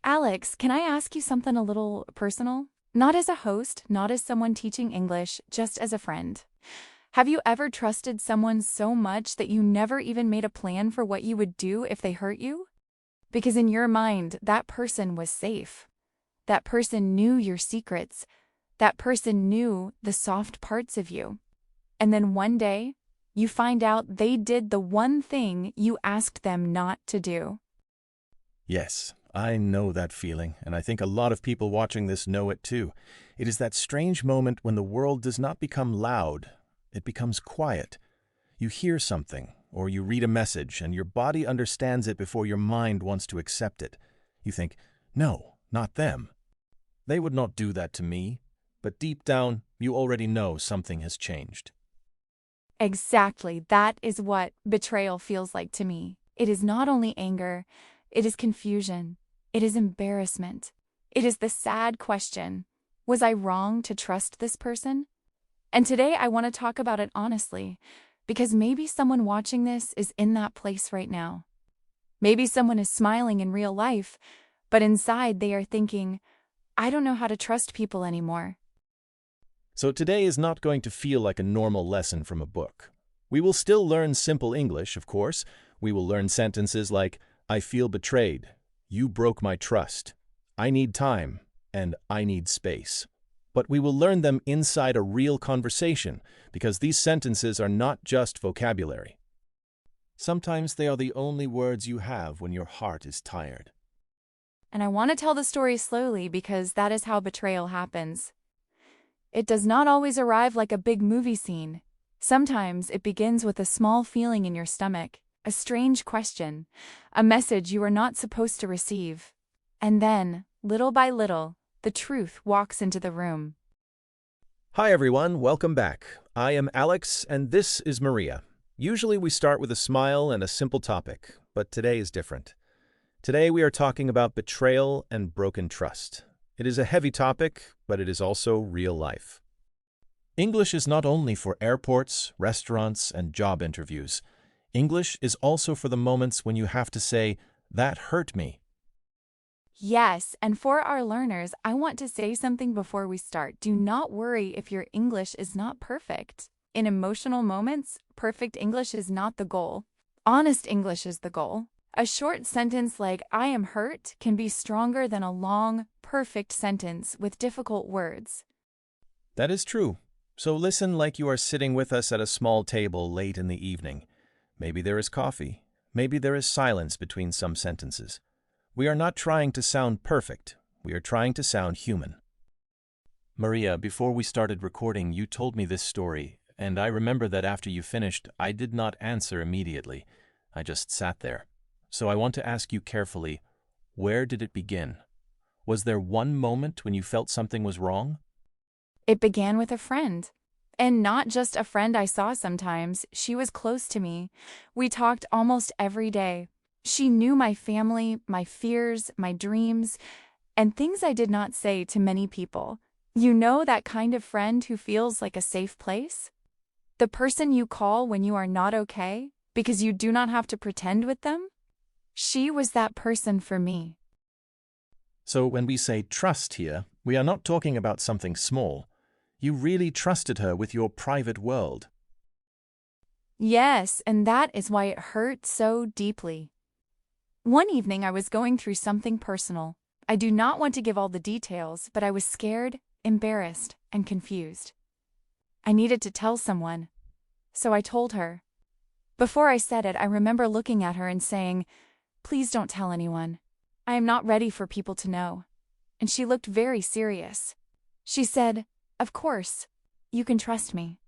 Alex, can I ask you something a little personal? Not as a host, not as someone teaching English, just as a friend. Have you ever trusted someone so much that you never even made a plan for what you would do if they hurt you? Because in your mind, that person was safe. That person knew your secrets. That person knew the soft parts of you. And then one day, you find out they did the one thing you asked them not to do. Yes, I know that feeling, and I think a lot of people watching this know it too. It is that strange moment when the world does not become loud, it becomes quiet. You hear something, or you read a message, and your body understands it before your mind wants to accept it. You think, no, not them. They would not do that to me. But deep down, you already know something has changed. Exactly, that is what betrayal feels like to me. It is not only anger, it is confusion, it is embarrassment. It is the sad question, was I wrong to trust this person? And today I want to talk about it honestly, because maybe someone watching this is in that place right now. Maybe someone is smiling in real life, but inside they are thinking, I don't know how to trust people anymore. So today is not going to feel like a normal lesson from a book. We will still learn simple English, of course. We will learn sentences like, I feel betrayed, you broke my trust, I need time, and I need space. But we will learn them inside a real conversation, because these sentences are not just vocabulary. Sometimes they are the only words you have when your heart is tired. And I want to tell the story slowly because that is how betrayal happens. It does not always arrive like a big movie scene. Sometimes it begins with a small feeling in your stomach, a strange question, a message you are not supposed to receive. And then, little by little, the truth walks into the room. Hi everyone, welcome back. I am Alex and this is Maria. Usually we start with a smile and a simple topic, but today is different. Today we are talking about betrayal and broken trust. It is a heavy topic, but it is also real life. English is not only for airports, restaurants, and job interviews. English is also for the moments when you have to say, that hurt me. Yes, and for our learners, I want to say something before we start. Do not worry if your English is not perfect. In emotional moments, perfect English is not the goal. Honest English is the goal. A short sentence like, I am hurt, can be stronger than a long, perfect sentence with difficult words. That is true. So listen like you are sitting with us at a small table late in the evening. Maybe there is coffee. Maybe there is silence between some sentences. We are not trying to sound perfect. We are trying to sound human. Maria, before we started recording, you told me this story, and I remember that after you finished, I did not answer immediately. I just sat there. So I want to ask you carefully, where did it begin? Was there one moment when you felt something was wrong? It began with a friend. And not just a friend I saw sometimes, she was close to me. We talked almost every day. She knew my family, my fears, my dreams, and things I did not say to many people. You know that kind of friend who feels like a safe place? The person you call when you are not okay, because you do not have to pretend with them? She was that person for me. So when we say trust here, we are not talking about something small. You really trusted her with your private world. Yes, and that is why it hurt so deeply. One evening I was going through something personal. I do not want to give all the details, but I was scared, embarrassed, and confused. I needed to tell someone, so I told her. Before I said it, I remember looking at her and saying, "Please don't tell anyone. I am not ready for people to know." And she looked very serious. She said, "Of course, you can trust me."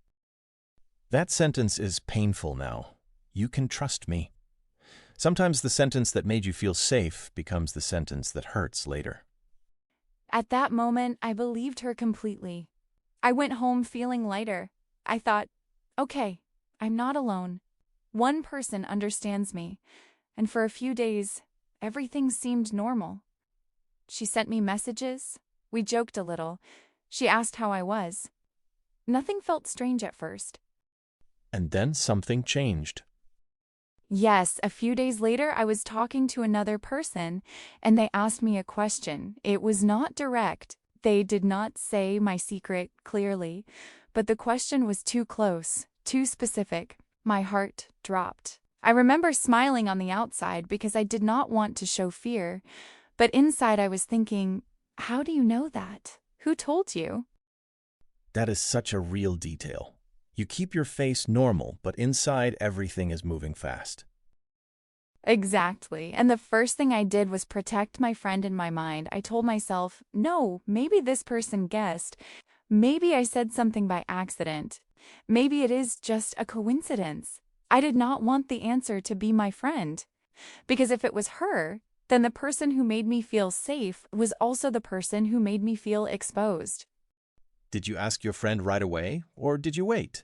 That sentence is painful now. You can trust me. Sometimes the sentence that made you feel safe becomes the sentence that hurts later. At that moment, I believed her completely. I went home feeling lighter. I thought, okay, I'm not alone. One person understands me. And for a few days, everything seemed normal. She sent me messages. We joked a little. She asked how I was. Nothing felt strange at first. And then something changed. Yes, a few days later, I was talking to another person and they asked me a question. It was not direct. They did not say my secret clearly, but the question was too close, too specific. My heart dropped. I remember smiling on the outside because I did not want to show fear, but inside I was thinking, how do you know that? Who told you? That is such a real detail. You keep your face normal, but inside everything is moving fast. Exactly. And the first thing I did was protect my friend in my mind. I told myself, no, maybe this person guessed. Maybe I said something by accident. Maybe it is just a coincidence. I did not want the answer to be my friend. Because if it was her, then the person who made me feel safe was also the person who made me feel exposed. Did you ask your friend right away, or did you wait?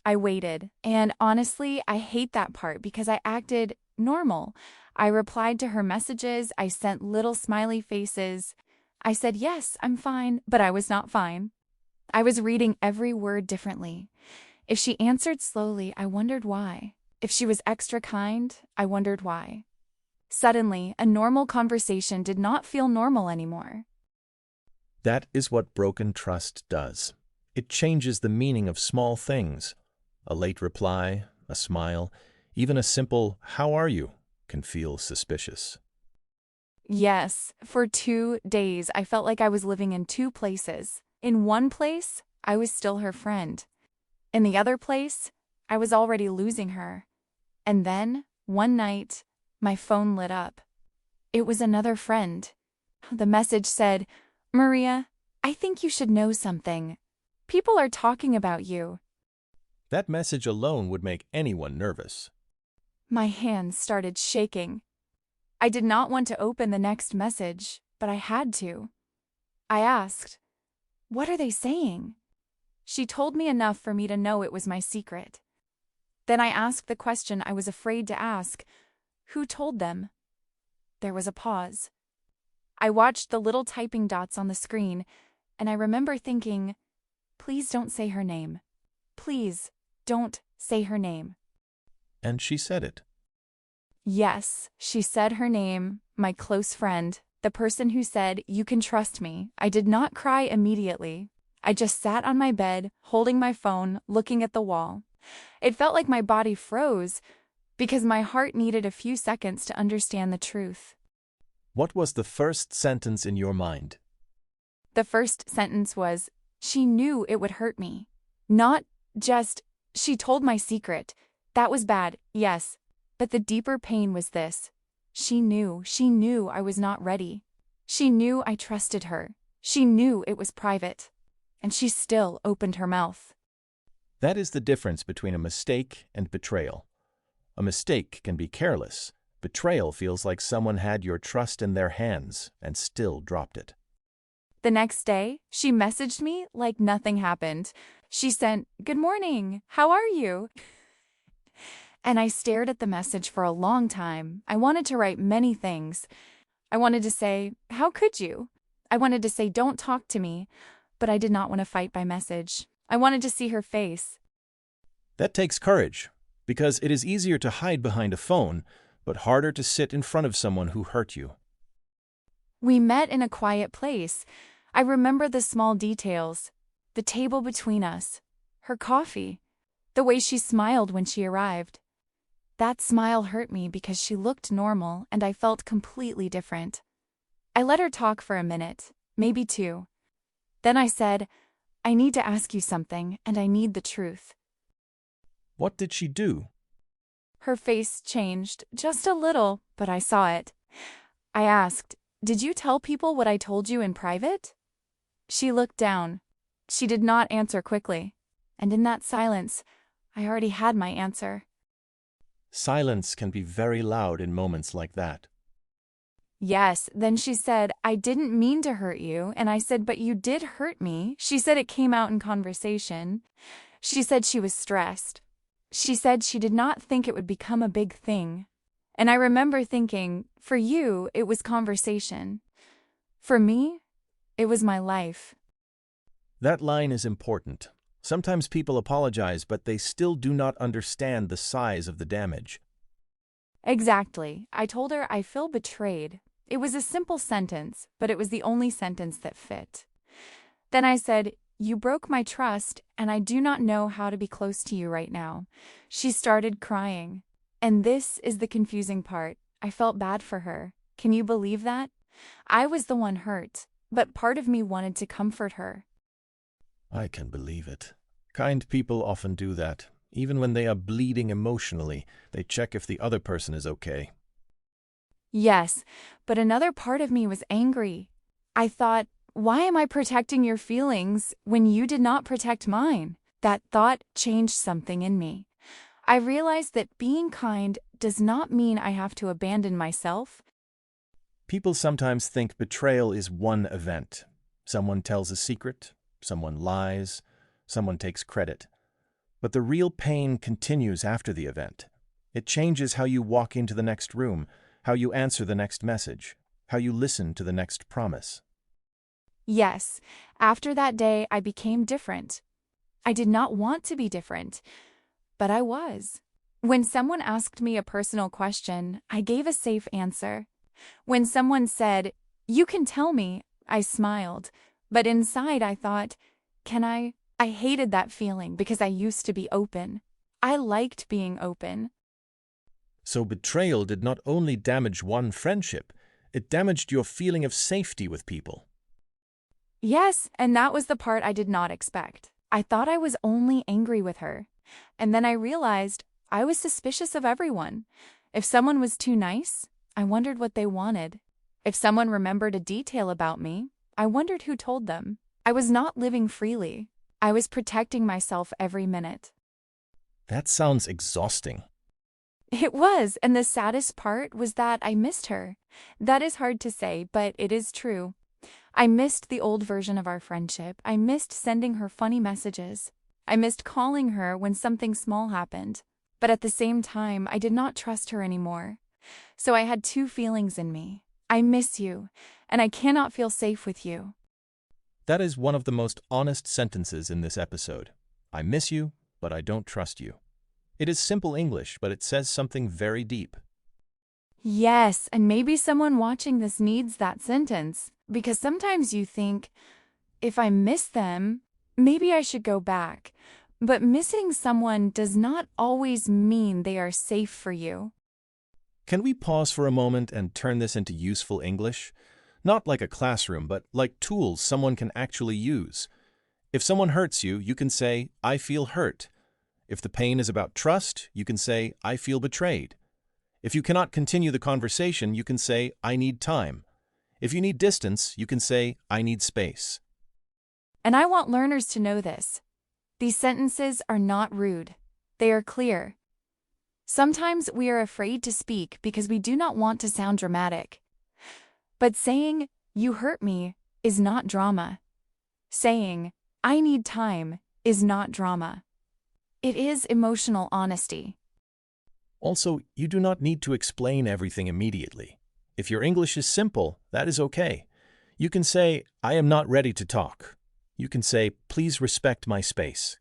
I waited, and honestly, I hate that part because I acted normal. I replied to her messages, I sent little smiley faces. I said, yes, I'm fine, but I was not fine. I was reading every word differently. If she answered slowly, I wondered why. If she was extra kind, I wondered why. Suddenly, a normal conversation did not feel normal anymore. That is what broken trust does. It changes the meaning of small things. A late reply, a smile, even a simple "How are you?" can feel suspicious. Yes, for 2 days, I felt like I was living in two places. In one place, I was still her friend. In the other place, I was already losing her. And then, one night, my phone lit up. It was another friend. The message said, Maria, I think you should know something. People are talking about you. That message alone would make anyone nervous. My hands started shaking. I did not want to open the next message, but I had to. I asked, what are they saying? She told me enough for me to know it was my secret. Then I asked the question I was afraid to ask. Who told them? There was a pause. I watched the little typing dots on the screen, and I remember thinking, please don't say her name. Please don't say her name. And she said it. Yes, she said her name, my close friend, the person who said, you can trust me. I did not cry immediately. I just sat on my bed, holding my phone, looking at the wall. It felt like my body froze because my heart needed a few seconds to understand the truth. What was the first sentence in your mind? The first sentence was, she knew it would hurt me. Not just, she told my secret. That was bad, yes. But the deeper pain was this. She knew I was not ready. She knew I trusted her. She knew it was private. And she still opened her mouth. That is the difference between a mistake and betrayal. A mistake can be careless. Betrayal feels like someone had your trust in their hands and still dropped it. The next day, she messaged me like nothing happened. She sent, good morning, how are you? And I stared at the message for a long time. I wanted to write many things. I wanted to say, how could you? I wanted to say, don't talk to me. But I did not want to fight by message. I wanted to see her face. That takes courage, because it is easier to hide behind a phone, but harder to sit in front of someone who hurt you. We met in a quiet place. I remember the small details. The table between us. Her coffee. The way she smiled when she arrived. That smile hurt me because she looked normal and I felt completely different. I let her talk for a minute, maybe two. Then I said, I need to ask you something and I need the truth. What did she do? Her face changed just a little, but I saw it. I asked, did you tell people what I told you in private? She looked down. She did not answer quickly. And in that silence, I already had my answer. Silence can be very loud in moments like that. Yes, then she said, I didn't mean to hurt you, and I said, but you did hurt me. She said it came out in conversation. She said she was stressed. She said she did not think it would become a big thing. And I remember thinking, for you, it was conversation. For me, it was my life. That line is important. Sometimes people apologize, but they still do not understand the size of the damage. Exactly. I told her I feel betrayed. It was a simple sentence, but it was the only sentence that fit. Then I said, "You broke my trust, and I do not know how to be close to you right now." She started crying. And this is the confusing part. I felt bad for her. Can you believe that? I was the one hurt, but part of me wanted to comfort her. I can believe it. Kind people often do that. Even when they are bleeding emotionally, they check if the other person is okay. Yes, but another part of me was angry. I thought, why am I protecting your feelings when you did not protect mine? That thought changed something in me. I realized that being kind does not mean I have to abandon myself. People sometimes think betrayal is one event. Someone tells a secret, someone lies, someone takes credit. But the real pain continues after the event. It changes how you walk into the next room, how you answer the next message, how you listen to the next promise. Yes, after that day, I became different. I did not want to be different, but I was. When someone asked me a personal question, I gave a safe answer. When someone said, "You can tell me," I smiled. But inside I thought, can I? I hated that feeling because I used to be open. I liked being open. So betrayal did not only damage one friendship, it damaged your feeling of safety with people. Yes, and that was the part I did not expect. I thought I was only angry with her. And then I realized I was suspicious of everyone. If someone was too nice, I wondered what they wanted. If someone remembered a detail about me, I wondered who told them. I was not living freely. I was protecting myself every minute. That sounds exhausting. It was, and the saddest part was that I missed her. That is hard to say, but it is true. I missed the old version of our friendship. I missed sending her funny messages. I missed calling her when something small happened. But at the same time, I did not trust her anymore. So I had two feelings in me. I miss you, and I cannot feel safe with you. That is one of the most honest sentences in this episode. I miss you, but I don't trust you. It is simple English, but it says something very deep. Yes, and maybe someone watching this needs that sentence, because sometimes you think, if I miss them, maybe I should go back. But missing someone does not always mean they are safe for you. Can we pause for a moment and turn this into useful English? Not like a classroom, but like tools someone can actually use. If someone hurts you, you can say, "I feel hurt." If the pain is about trust, you can say, "I feel betrayed." If you cannot continue the conversation, you can say, "I need time." If you need distance, you can say, "I need space." And I want learners to know this. These sentences are not rude. They are clear. Sometimes we are afraid to speak because we do not want to sound dramatic. But saying, "You hurt me," is not drama. Saying, "I need time," is not drama. It is emotional honesty. Also, you do not need to explain everything immediately. If your English is simple, that is okay. You can say, "I am not ready to talk." You can say, "Please respect my space."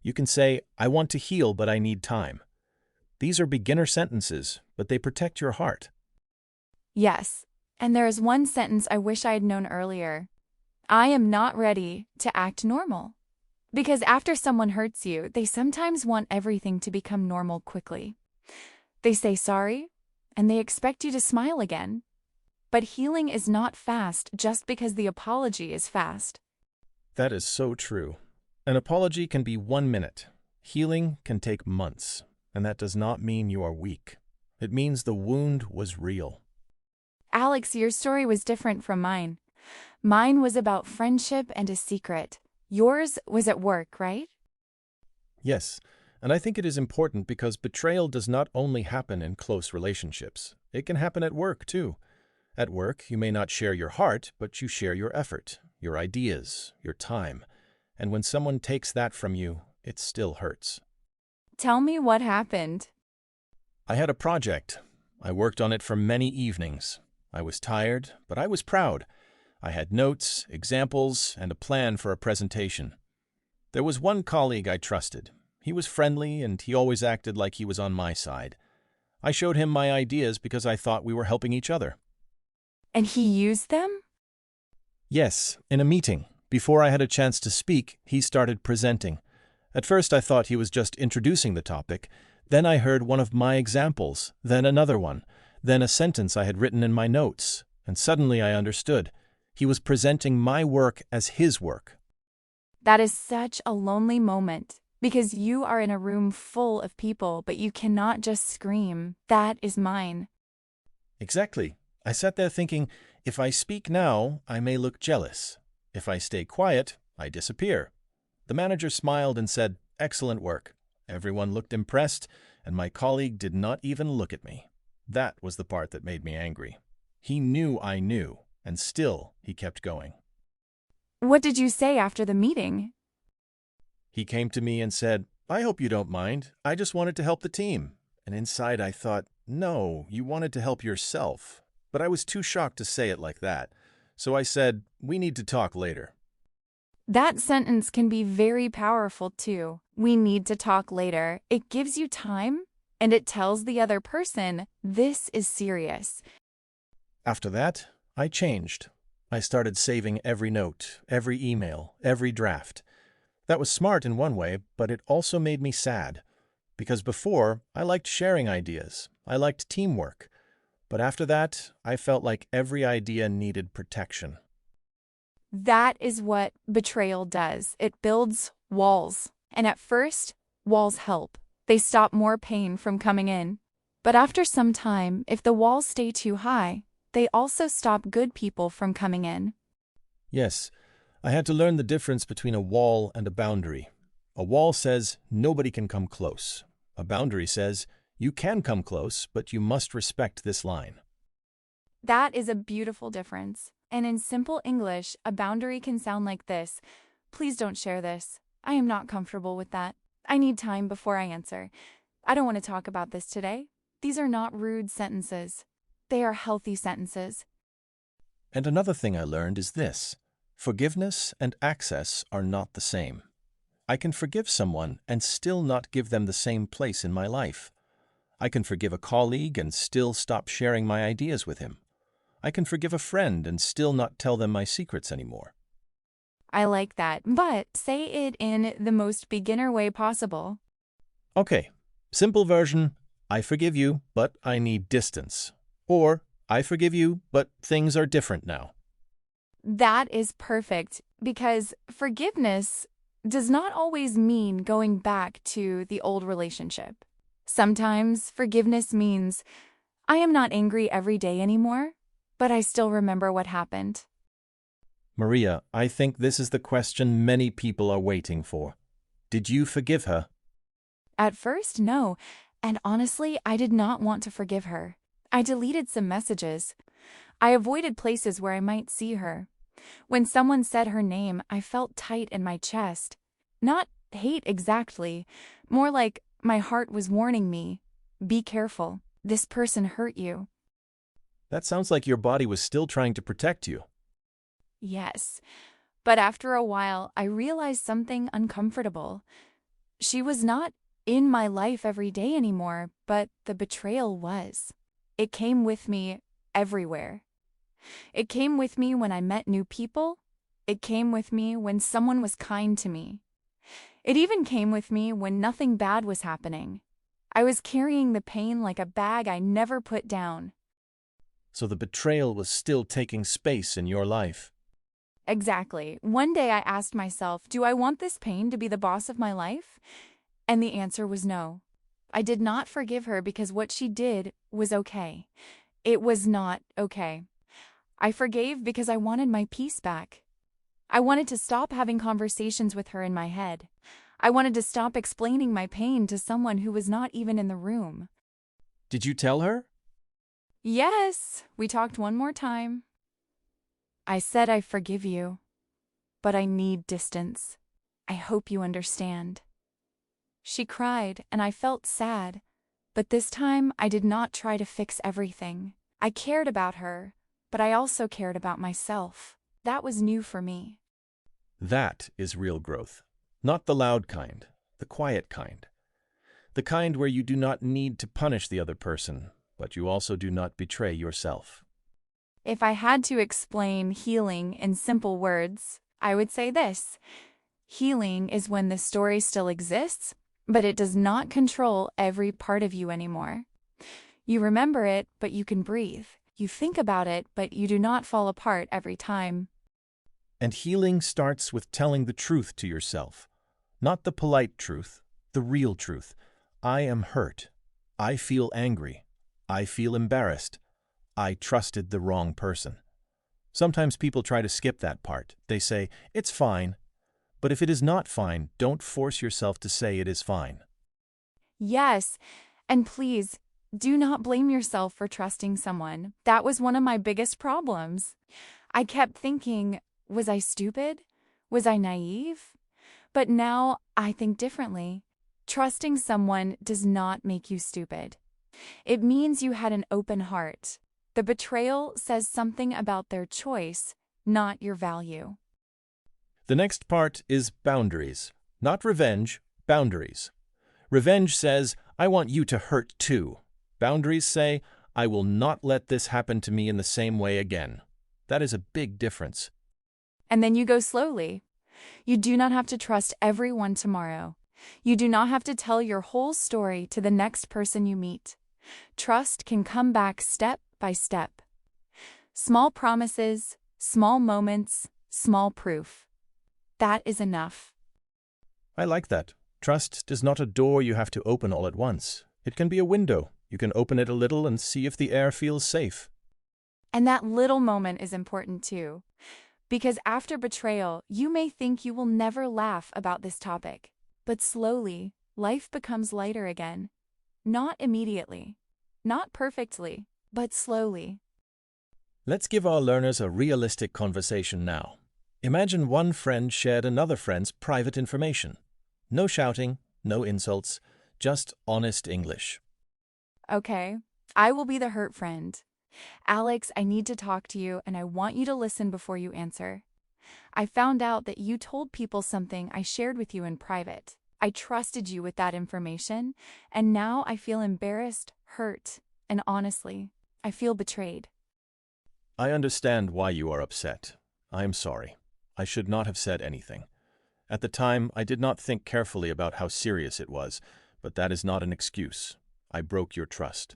You can say, "I want to heal, but I need time." These are beginner sentences, but they protect your heart. Yes, and there is one sentence I wish I had known earlier. I am not ready to act normal. Because after someone hurts you, they sometimes want everything to become normal quickly. They say sorry, and they expect you to smile again. But healing is not fast just because the apology is fast. That is so true. An apology can be 1 minute. Healing can take months, and that does not mean you are weak. It means the wound was real. Alex, your story was different from mine. Mine was about friendship and a secret. Yours was at work, right? Yes, and I think it is important because betrayal does not only happen in close relationships. It can happen at work, too. At work, you may not share your heart, but you share your effort, your ideas, your time. And when someone takes that from you, it still hurts. Tell me what happened. I had a project. I worked on it for many evenings. I was tired, but I was proud. I had notes, examples, and a plan for a presentation. There was one colleague I trusted. He was friendly, and he always acted like he was on my side. I showed him my ideas because I thought we were helping each other. And he used them? Yes, in a meeting. Before I had a chance to speak, he started presenting. At first I thought he was just introducing the topic. Then I heard one of my examples, then another one, then a sentence I had written in my notes, and suddenly I understood. He was presenting my work as his work. That is such a lonely moment, because you are in a room full of people, but you cannot just scream, "That is mine." Exactly. I sat there thinking, if I speak now, I may look jealous. If I stay quiet, I disappear. The manager smiled and said, "Excellent work." Everyone looked impressed, and my colleague did not even look at me. That was the part that made me angry. He knew I knew, and still he kept going. What did you say after the meeting? He came to me and said, "I hope you don't mind. I just wanted to help the team." And inside I thought, no, you wanted to help yourself. But I was too shocked to say it like that. So I said, "We need to talk later." That sentence can be very powerful too. We need to talk later. It gives you time, and it tells the other person, this is serious. After that, I changed. I started saving every note, every email, every draft. That was smart in one way, but it also made me sad. Because before, I liked sharing ideas. I liked teamwork. But after that, I felt like every idea needed protection. That is what betrayal does. It builds walls. And at first, walls help. They stop more pain from coming in. But after some time, if the walls stay too high, they also stop good people from coming in. Yes, I had to learn the difference between a wall and a boundary. A wall says nobody can come close. A boundary says you can come close, but you must respect this line. That is a beautiful difference. And in simple English, a boundary can sound like this. Please don't share this. I am not comfortable with that. I need time before I answer. I don't want to talk about this today. These are not rude sentences. They are healthy sentences. And another thing I learned is this: forgiveness and access are not the same. I can forgive someone and still not give them the same place in my life. I can forgive a colleague and still stop sharing my ideas with him. I can forgive a friend and still not tell them my secrets anymore. I like that, but say it in the most beginner way possible. Okay, simple version: I forgive you, but I need distance. Or, I forgive you, but things are different now. That is perfect, because forgiveness does not always mean going back to the old relationship. Sometimes forgiveness means, I am not angry every day anymore, but I still remember what happened. Maria, I think this is the question many people are waiting for. Did you forgive her? At first, no, and honestly, I did not want to forgive her. I deleted some messages. I avoided places where I might see her. When someone said her name, I felt tight in my chest. Not hate exactly, more like my heart was warning me, be careful, this person hurt you. That sounds like your body was still trying to protect you. Yes, but after a while, I realized something uncomfortable. She was not in my life every day anymore, but the betrayal was. It came with me everywhere. It came with me when I met new people. It came with me when someone was kind to me. It even came with me when nothing bad was happening. I was carrying the pain like a bag I never put down. So the betrayal was still taking space in your life. Exactly. One day I asked myself, do I want this pain to be the boss of my life? And the answer was no. I did not forgive her because what she did was okay. It was not okay. I forgave because I wanted my peace back. I wanted to stop having conversations with her in my head. I wanted to stop explaining my pain to someone who was not even in the room. Did you tell her? Yes, we talked one more time. I said I forgive you, but I need distance. I hope you understand. She cried, and I felt sad, but this time I did not try to fix everything. I cared about her, but I also cared about myself. That was new for me. That is real growth. Not the loud kind, the quiet kind. The kind where you do not need to punish the other person, but you also do not betray yourself. If I had to explain healing in simple words, I would say this. Healing is when the story still exists, but it does not control every part of you anymore. You remember it, but you can breathe. You think about it, but you do not fall apart every time. And healing starts with telling the truth to yourself. Not the polite truth, the real truth. I am hurt. I feel angry. I feel embarrassed. I trusted the wrong person. Sometimes people try to skip that part. They say, it's fine. But if it is not fine, don't force yourself to say it is fine. Yes, and please, do not blame yourself for trusting someone. That was one of my biggest problems. I kept thinking, was I stupid? Was I naive? But now I think differently. Trusting someone does not make you stupid. It means you had an open heart. The betrayal says something about their choice, not your value. The next part is boundaries. Not revenge, boundaries. Revenge says, I want you to hurt too. Boundaries say, I will not let this happen to me in the same way again. That is a big difference. And then you go slowly. You do not have to trust everyone tomorrow. You do not have to tell your whole story to the next person you meet. Trust can come back step by step. Small promises, small moments, small proof. That is enough. I like that. Trust is not a door you have to open all at once. It can be a window. You can open it a little and see if the air feels safe. And that little moment is important too. Because after betrayal, you may think you will never laugh about this topic. But slowly, life becomes lighter again. Not immediately. Not perfectly, but slowly. Let's give our learners a realistic conversation now. Imagine one friend shared another friend's private information. No shouting, no insults, just honest English. Okay, I will be the hurt friend. Alex, I need to talk to you and I want you to listen before you answer. I found out that you told people something I shared with you in private. I trusted you with that information, and now I feel embarrassed, hurt, and honestly, I feel betrayed. I understand why you are upset. I am sorry. I should not have said anything. At the time, I did not think carefully about how serious it was, but that is not an excuse. I broke your trust.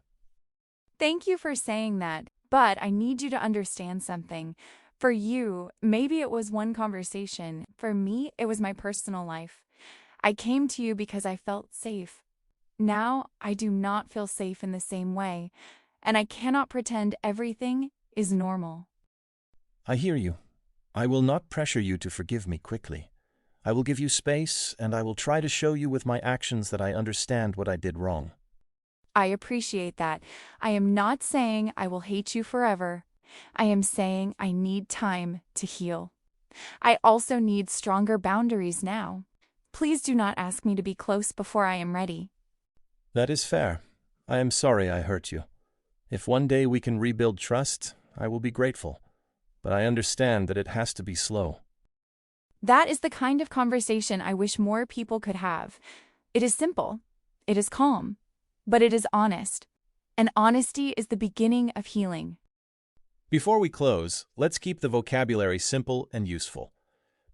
Thank you for saying that, but I need you to understand something. For you, maybe it was one conversation. For me, it was my personal life. I came to you because I felt safe. Now, I do not feel safe in the same way, and I cannot pretend everything is normal. I hear you. I will not pressure you to forgive me quickly. I will give you space, and I will try to show you with my actions that I understand what I did wrong. I appreciate that. I am not saying I will hate you forever. I am saying I need time to heal. I also need stronger boundaries now. Please do not ask me to be close before I am ready. That is fair. I am sorry I hurt you. If one day we can rebuild trust, I will be grateful. But I understand that it has to be slow. That is the kind of conversation I wish more people could have. It is simple. It is calm. But it is honest. And honesty is the beginning of healing. Before we close, let's keep the vocabulary simple and useful.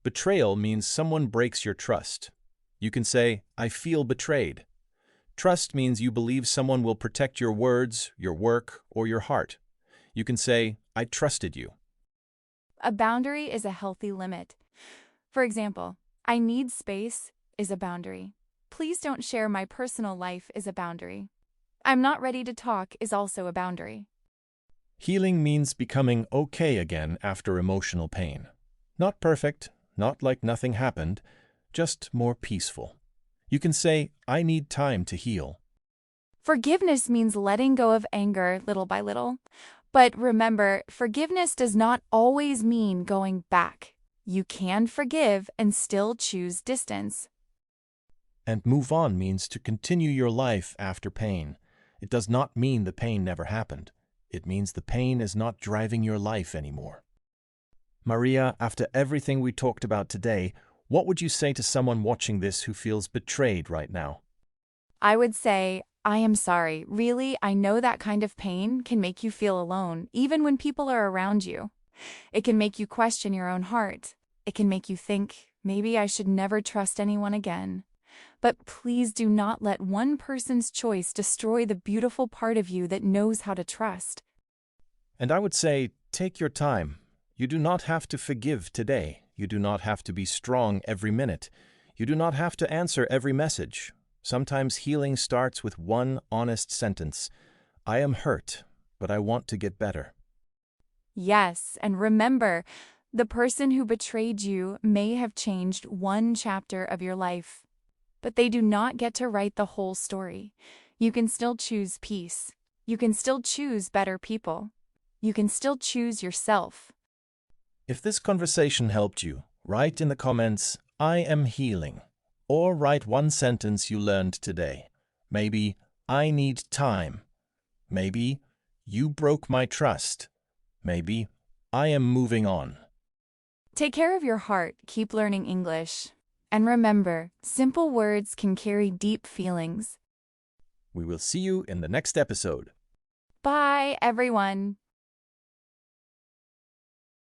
Betrayal means someone breaks your trust. You can say, I feel betrayed. Trust means you believe someone will protect your words, your work, or your heart. You can say, I trusted you. A boundary is a healthy limit. For example, I need space is a boundary. Please don't share my personal life is a boundary. I'm not ready to talk is also a boundary. Healing means becoming okay again after emotional pain. Not perfect, not like nothing happened, just more peaceful. You can say, I need time to heal. Forgiveness means letting go of anger little by little. But remember, forgiveness does not always mean going back. You can forgive and still choose distance. And move on means to continue your life after pain. It does not mean the pain never happened. It means the pain is not driving your life anymore. Maria, after everything we talked about today, what would you say to someone watching this who feels betrayed right now? I would say, I am sorry. Really, I know that kind of pain can make you feel alone, even when people are around you. It can make you question your own heart. It can make you think, maybe I should never trust anyone again. But please do not let one person's choice destroy the beautiful part of you that knows how to trust. And I would say, take your time. You do not have to forgive today. You do not have to be strong every minute. You do not have to answer every message. Sometimes healing starts with one honest sentence. I am hurt, but I want to get better. Yes, and remember, the person who betrayed you may have changed one chapter of your life, but they do not get to write the whole story. You can still choose peace. You can still choose better people. You can still choose yourself. If this conversation helped you, write in the comments, I am healing. Or write one sentence you learned today. Maybe, I need time. Maybe, you broke my trust. Maybe, I am moving on. Take care of your heart, keep learning English. And remember, simple words can carry deep feelings. We will see you in the next episode. Bye, everyone.